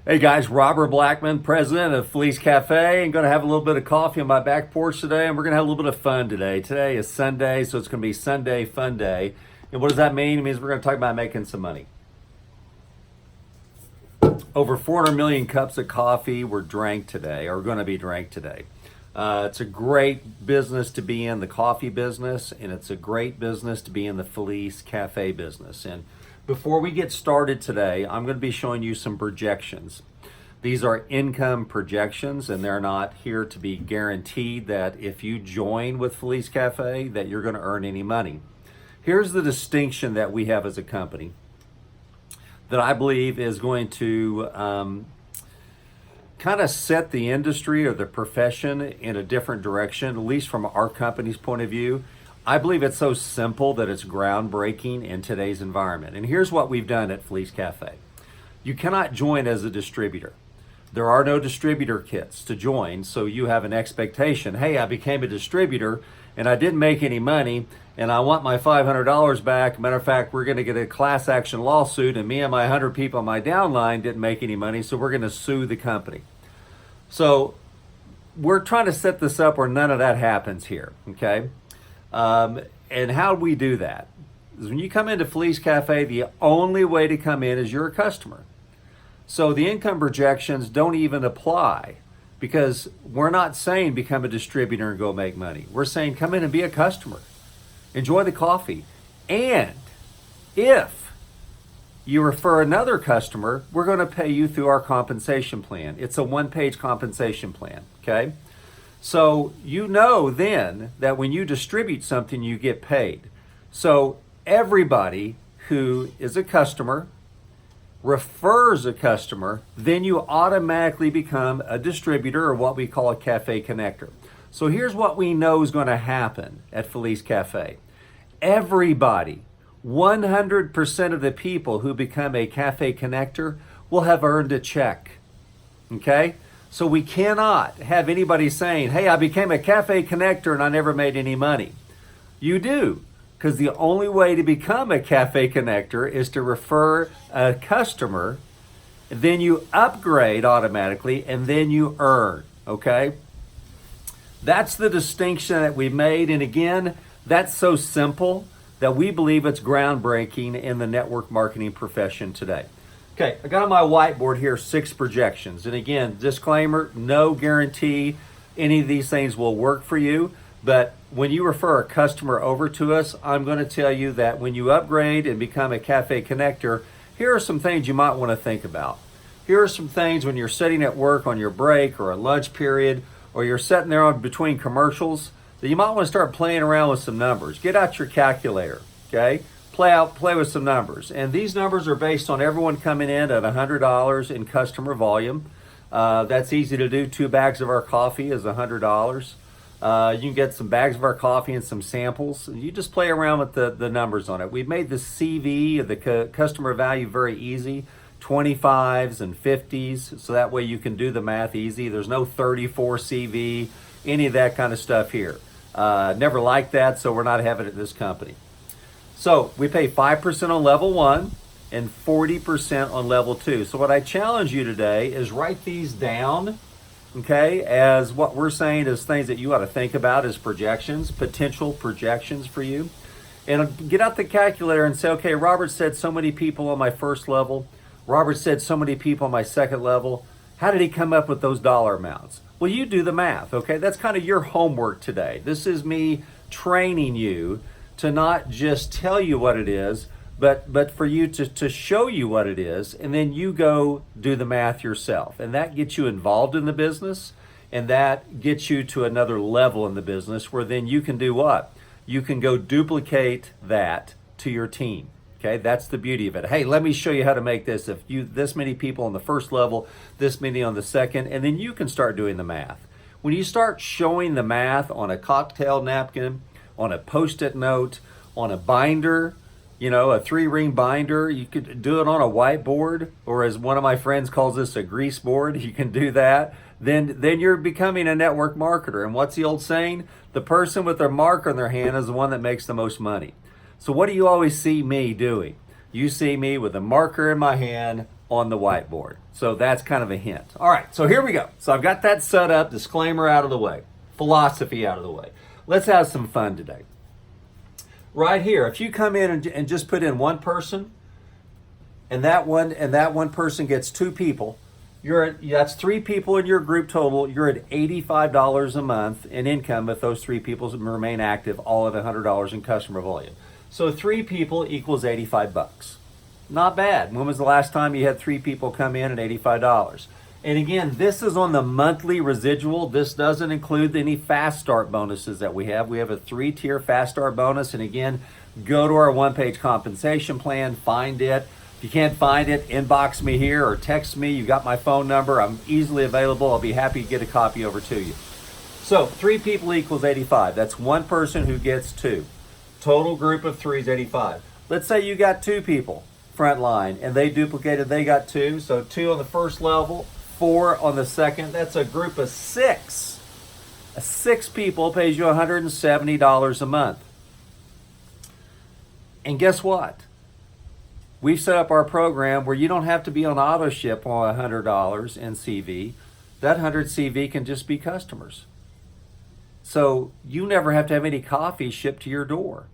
Hey guys, Robert Blackman, president of Felice Cafe, and going to have a little bit of coffee on my back porch today, and we're going to have a little bit of fun today. Today is Sunday, so it's going to be Sunday Fun Day. And what does that mean? It means we're going to talk about making some money. Over 400 million cups of coffee were drank today, or going to be drank today. It's a great business to be in, the coffee business, and it's a great business to be in the Felice Cafe business. And before we get started today, I'm going to be showing you some projections. These are income projections, and they're not here to be guaranteed that if you join with Felice Cafe that you're going to earn any money. Here's the distinction that we have as a company that I believe is going to kind of set the industry or the profession in a different direction, at least from our company's point of view. I believe it's so simple that it's groundbreaking in today's environment. And here's what we've done at Felice Cafe. You cannot join as a distributor. There are no distributor kits to join, so you have an expectation. Hey, I became a distributor and I didn't make any money and I want my $500 back. Matter of fact, we're going to get a class action lawsuit and me and my 100 people on my downline didn't make any money, so we're going to sue the company. So we're trying to set this up where none of that happens here, okay? And how do we do that? Is when you come into Felice Cafe, the only way to come in is you're a customer. So the income projections don't even apply because we're not saying become a distributor and go make money. We're saying come in and be a customer. Enjoy the coffee. And if you refer another customer, we're going to pay you through our compensation plan. It's a one-page compensation plan, okay? So you know then that when you distribute something, you get paid. So everybody who is a customer refers a customer, then you automatically become a distributor or what we call a cafe connector. So here's what we know is going to happen at Felice Cafe. Everybody, 100% of the people who become a cafe connector will have earned a check, okay? So we cannot have anybody saying, hey, I became a cafe connector and I never made any money. You do, because the only way to become a cafe connector is to refer a customer, then you upgrade automatically, and then you earn, okay? That's the distinction that we made. And again, that's so simple that we believe it's groundbreaking in the network marketing profession today. Okay, I got on my whiteboard here 6 projections. And again, disclaimer, no guarantee any of these things will work for you. But when you refer a customer over to us, I'm going to tell you that when you upgrade and become a cafe connector, here are some things you might want to think about. Here are some things when you're sitting at work on your break or a lunch period, or you're sitting there on between commercials, that you might want to start playing around with some numbers. Get out your calculator, okay? Play with some numbers. And these numbers are based on everyone coming in at $100 in customer volume. That's easy to do. 2 bags of our coffee is $100. You can get some bags of our coffee and some samples. You just play around with the numbers on it. We've made the CV, the customer value, very easy. 25s and 50s, so that way you can do the math easy. There's no 34 CV, any of that kind of stuff here. Never liked that, so we're not having it at this company. So we pay 5% on level 1 and 40% on level 2. So what I challenge you today is write these down, okay, as what we're saying is things that you ought to think about as projections, potential projections for you. And get out the calculator and say, okay, Robert said so many people on my first level. Robert said so many people on my second level. How did he come up with those dollar amounts? Well, you do the math, okay? That's kind of your homework today. This is me training you to not just tell you what it is, but for you to show you what it is, and then you go do the math yourself. And that gets you involved in the business, and that gets you to another level in the business where then you can do what? You can go duplicate that to your team. Okay, that's the beauty of it. Hey, let me show you how to make this. If you this many people on the first level, this many on the second, and then you can start doing the math. When you start showing the math on a cocktail napkin, on a Post-it note, on a binder, you know, a 3-ring binder, you could do it on a whiteboard, or as one of my friends calls this, a grease board. You can do that. Then you're becoming a network marketer. And what's the old saying? The person with their marker in their hand is the one that makes the most money. So what do you always see me doing? You see me with a marker in my hand, on the whiteboard. So that's kind of a hint. All right, so here we go. So I've got that set up, disclaimer out of the way, philosophy out of the way. Let's have some fun today. Right here, if you come in and just put in one person, and that one person gets two people, that's three people in your group total. You're at $85 a month in income if those three people remain active, all at $100 in customer volume. So three people equals 85 bucks. Not bad. When was the last time you had three people come in at $85? And again, this is on the monthly residual. This doesn't include any fast start bonuses that we have. We have a 3-tier fast start bonus. And again, go to our one-page compensation plan, find it. If you can't find it, inbox me here or text me. You got my phone number. I'm easily available. I'll be happy to get a copy over to you. So three people equals 85. That's one person who gets two. Total group of three is 85. Let's say you got two people front line and they duplicated, they got two. So two on the first level, four on the second. That's a group of six. Six people pays you $170 a month. And guess what? We've set up our program where you don't have to be on auto ship on $100 in CV. That 100 CV can just be customers. So you never have to have any coffee shipped to your door.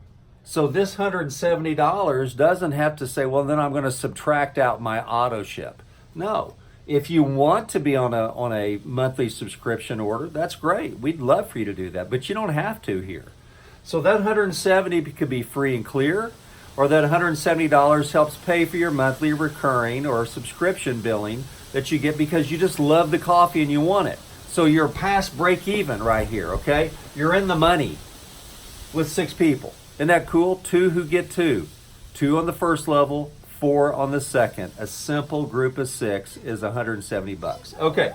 So this $170 doesn't have to say, well, then I'm going to subtract out my auto ship. No. If you want to be on a monthly subscription order, that's great. We'd love for you to do that, but you don't have to here. So that $170 could be free and clear, or that $170 helps pay for your monthly recurring or subscription billing that you get because you just love the coffee and you want it. So you're past break even right here, okay? You're in the money with six people. Isn't that cool? Two who get two. Two on the first level, four on the second. A simple group of six is $170. Okay,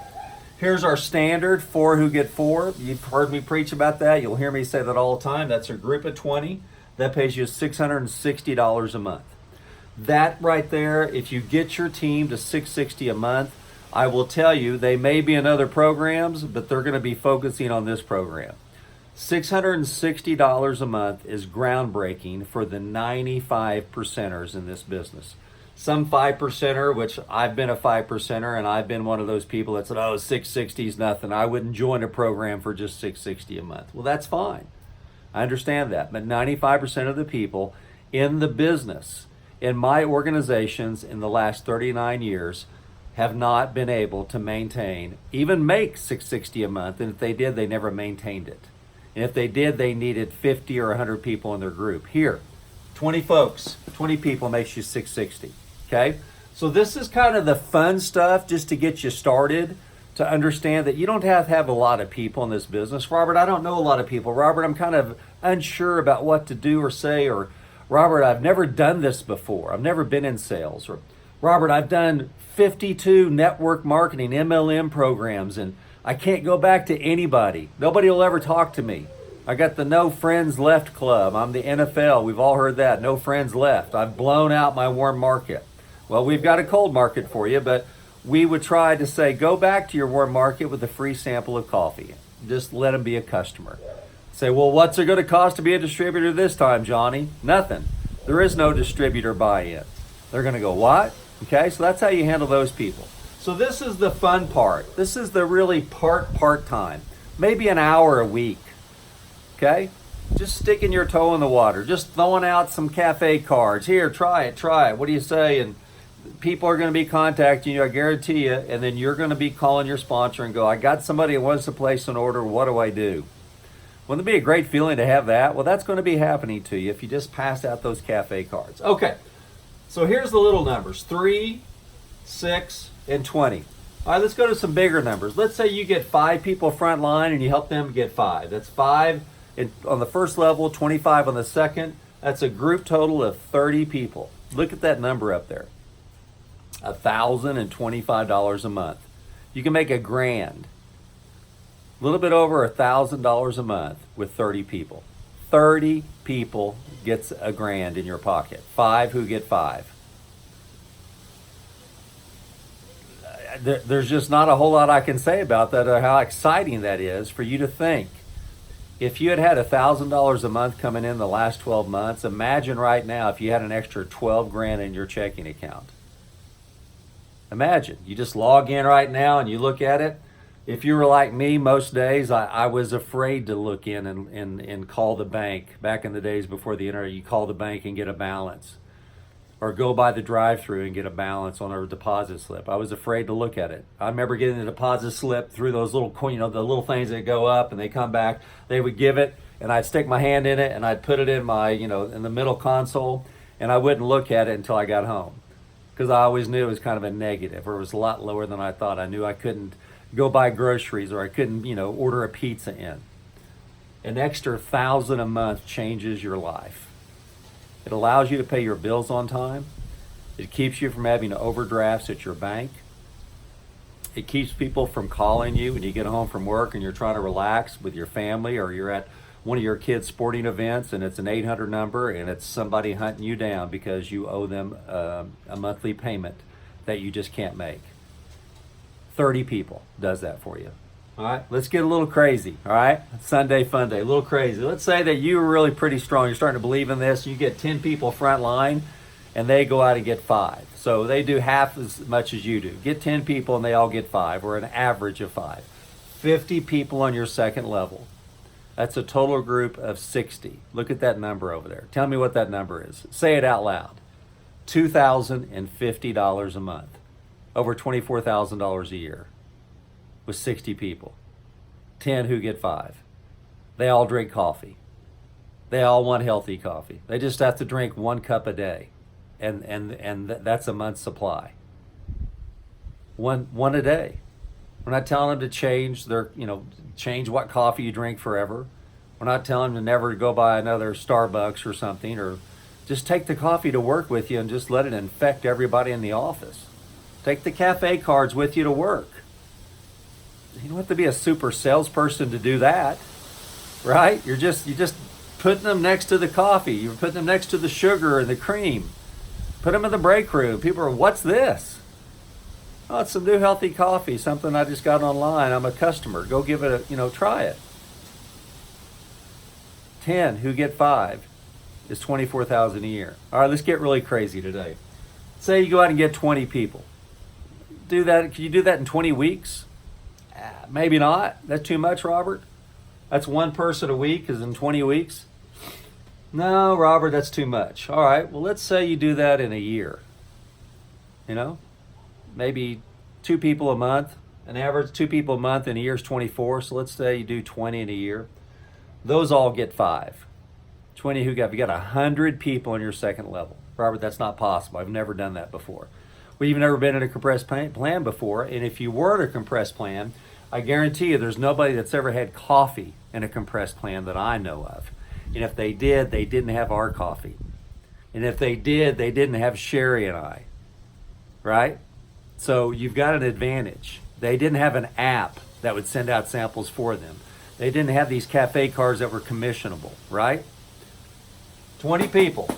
here's our standard, four who get four. You've heard me preach about that. You'll hear me say that all the time. That's a group of 20. That pays you $660 a month. That right there, if you get your team to $660 a month, I will tell you they may be in other programs, but they're going to be focusing on this program. $660 a month is groundbreaking for the 95 percenters in this business. Some 5%er, which I've been a 5%er, and I've been one of those people that said, oh, 660 is nothing. I wouldn't join a program for just $660 a month. Well, that's fine. I understand that. But 95% of the people in the business, in my organizations in the last 39 years, have not been able to maintain, even make $660 a month. And if they did, they never maintained it. And if they did, they needed 50 or 100 people in their group. Here, 20 folks, 20 people makes you $660. Okay? So this is kind of the fun stuff just to get you started, to understand that you don't have to have a lot of people in this business. Robert, I don't know a lot of people. Robert, I'm kind of unsure about what to do or say. Or, Robert, I've never done this before. I've never been in sales. Or, Robert, I've done 52 network marketing, MLM programs, and I can't go back to anybody. Nobody will ever talk to me. I got the No Friends Left Club. I'm the NFL. We've all heard that. No friends left. I've blown out my warm market. Well, we've got a cold market for you, but we would try to say, go back to your warm market with a free sample of coffee. Just let them be a customer. Say, well, what's it going to cost to be a distributor this time, Johnny? Nothing. There is no distributor buy-in. They're going to go, what? Okay, so that's how you handle those people. So this is the fun part. This is the really part-time. Maybe an hour a week. Okay? Just sticking your toe in the water. Just throwing out some cafe cards. Here, try it. What do you say? And people are going to be contacting you, I guarantee you, and then you're going to be calling your sponsor and go, I got somebody that wants to place an order. What do I do? Wouldn't it be a great feeling to have that? Well, that's going to be happening to you if you just pass out those cafe cards. Okay, so here's the little numbers, 3, 6, and 20. All right, let's go to some bigger numbers. Let's say you get 5 people front line and you help them get 5. That's 5 on the first level, 25 on the second. That's a group total of 30 people. Look at that number up there. $1,025 a month. You can make $1,000. A little bit over $1,000 a month with 30 people. 30 people gets $1,000 in your pocket. 5 who get 5. There's just not a whole lot I can say about that or how exciting that is for you to think. If you had $1,000 a month coming in the last 12 months, imagine right now if you had an extra $12,000 in your checking account. Imagine, you just log in right now and you look at it. If you were like me, most days I was afraid to look in and call the bank. Back in the days before the internet, you call the bank and get a balance, or go by the drive-through and get a balance on a deposit slip. I was afraid to look at it. I remember getting the deposit slip through those little, the little things that go up and they come back. They would give it, and I'd stick my hand in it and I'd put it in my, in the middle console, and I wouldn't look at it until I got home, because I always knew it was kind of a negative, or it was a lot lower than I thought. I knew I couldn't go buy groceries, or I couldn't, order a pizza in. An extra $1,000 a month changes your life. It allows you to pay your bills on time. It keeps you from having overdrafts at your bank. It keeps people from calling you when you get home from work and you're trying to relax with your family, or you're at one of your kids' sporting events and it's an 800 number and it's somebody hunting you down because you owe them a monthly payment that you just can't make. 30 people does that for you. All right, let's get a little crazy. All right, Sunday fun day, a little crazy. Let's say that you were really pretty strong. You're starting to believe in this. You get 10 people front line and they go out and get 5. So they do half as much as you do. Get 10 people and they all get 5, or an average of 5. 50 people on your second level. That's a total group of 60. Look at that number over there. Tell me what that number is. Say it out loud. $2,050 a month. Over $24,000 a year with 60 people. 10 who get 5. They all drink coffee. They all want healthy coffee. They just have to drink 1 cup a day. And that's a month's supply. One a day. We're not telling them to change change what coffee you drink forever. We're not telling them to never go buy another Starbucks or something, or just take the coffee to work with you and just let it infect everybody in the office. Take the cafe cards with you to work. You don't have to be a super salesperson to do that, right? You're just putting them next to the coffee. You're putting them next to the sugar and the cream. Put them in the break room. People are, what's this? Oh, it's some new healthy coffee, something I just got online. I'm a customer. Go give it try it. 10 who get 5 is $24,000 a year. All right, let's get really crazy today. Say you go out and get 20 people. Do that. Can you do that in 20 weeks? Maybe not. That's too much, Robert. That's one person a week is in 20 weeks. No, Robert, that's too much. All right, well, let's say you do that in a year. Maybe 2 people a month. An average 2 people a month in a year is 24. So let's say you do 20 in a year. Those all get 5. 20 who got, you got 100 people on your second level. Robert, that's not possible. I've never done that before. We've never been in a compressed plan before. And if you were in a compressed plan, I guarantee you there's nobody that's ever had coffee in a compressed plan that I know of. And if they did, they didn't have our coffee. And if they did, they didn't have Sherry and I. Right? So you've got an advantage. They didn't have an app that would send out samples for them. They didn't have these cafe cards that were commissionable, right? 20 people.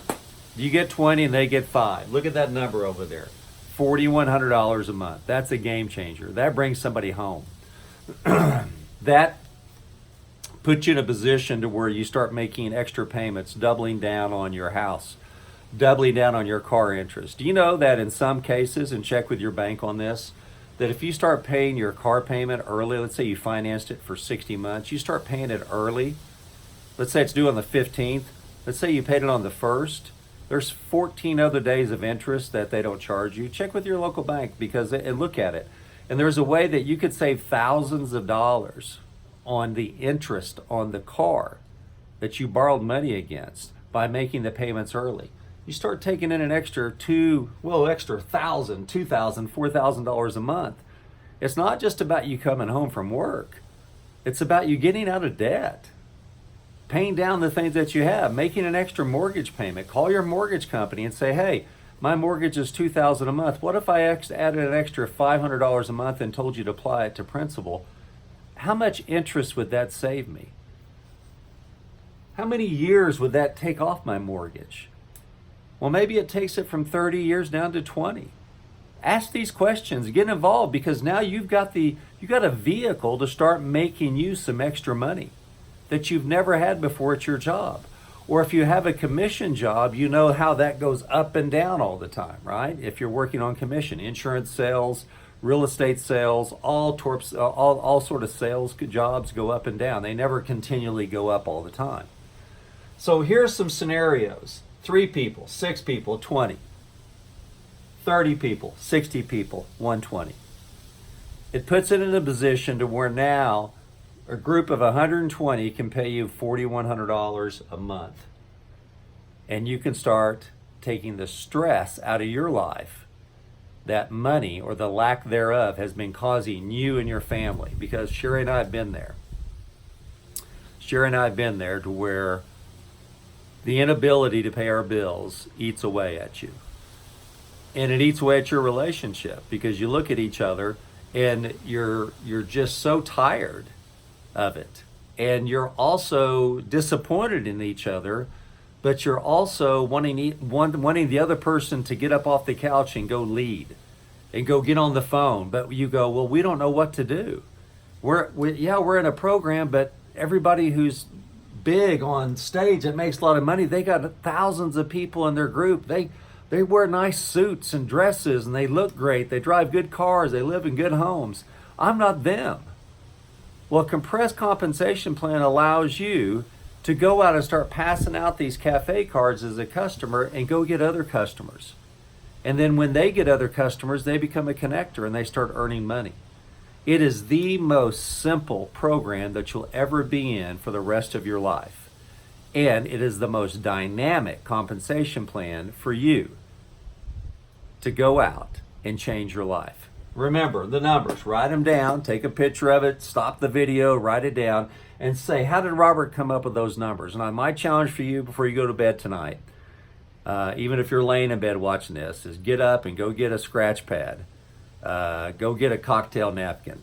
You get 20 and they get 5. Look at that number over there. $4,100 a month. That's a game changer. That brings somebody home. That puts you in a position to where you start making extra payments, doubling down on your house, doubling down on your car interest. Do you know that in some cases, and check with your bank on this, that if you start paying your car payment early, let's say you financed it for 60 months, you start paying it early, let's say it's due on the 15th, let's say you paid it on the 1st, there's 14 other days of interest that they don't charge you. Check with your local bank and look at it. And there's a way that you could save thousands of dollars on the interest on the car that you borrowed money against by making the payments early. You start taking in an extra $1,000, $2,000, $4,000 a month. It's not just about you coming home from work. It's about you getting out of debt, paying down the things that you have, making an extra mortgage payment. Call your mortgage company and say, hey, my mortgage is $2,000 a month. What if I added an extra $500 a month and told you to apply it to principal? How much interest would that save me? How many years would that take off my mortgage? Well, maybe it takes it from 30 years down to 20. Ask these questions, get involved, because now you've got a vehicle to start making you some extra money that you've never had before at your job. Or if you have a commission job, you know how that goes up and down all the time, right? If you're working on commission, insurance sales, real estate sales, all sort of sales jobs go up and down. They never continually go up all the time. So here's some scenarios. 3 people, 6 people, 20. 30 people, 60 people, 120. It puts it in a position to where now a group of 120 can pay you $4,100 a month. And you can start taking the stress out of your life that money or the lack thereof has been causing you and your family. Because Sherry and I have been there. Sherry and I have been there to where the inability to pay our bills eats away at you. And it eats away at your relationship because you look at each other and you're just so tired of it. And you're also disappointed in each other, but you're also wanting the other person to get up off the couch and go lead and go get on the phone. But you go, well, we don't know what to do. We're in a program, but everybody who's big on stage that makes a lot of money, they got thousands of people in their group. They wear nice suits and dresses and they look great. They drive good cars. They live in good homes. I'm not them. Well, a compressed compensation plan allows you to go out and start passing out these cafe cards as a customer and go get other customers. And then when they get other customers, they become a connector and they start earning money. It is the most simple program that you'll ever be in for the rest of your life. And it is the most dynamic compensation plan for you to go out and change your life. Remember the numbers, write them down, take a picture of it, stop the video, write it down, and say, how did Robert come up with those numbers? And my challenge for you before you go to bed tonight, even if you're laying in bed watching this, is get up and go get a scratch pad, go get a cocktail napkin,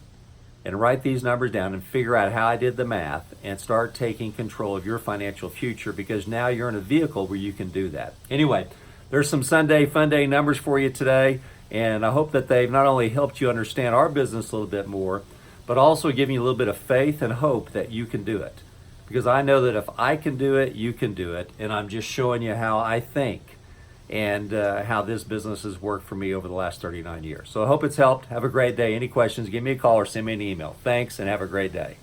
and write these numbers down and figure out how I did the math and start taking control of your financial future, because now you're in a vehicle where you can do that. Anyway, there's some Sunday Fun Day numbers for you today, and I hope that they've not only helped you understand our business a little bit more, but also giving you a little bit of faith and hope that you can do it. Because I know that if I can do it, you can do it, and I'm just showing you how I think and how this business has worked for me over the last 39 years. So I hope it's helped. Have a great day. Any questions, give me a call or send me an email. Thanks, and have a great day.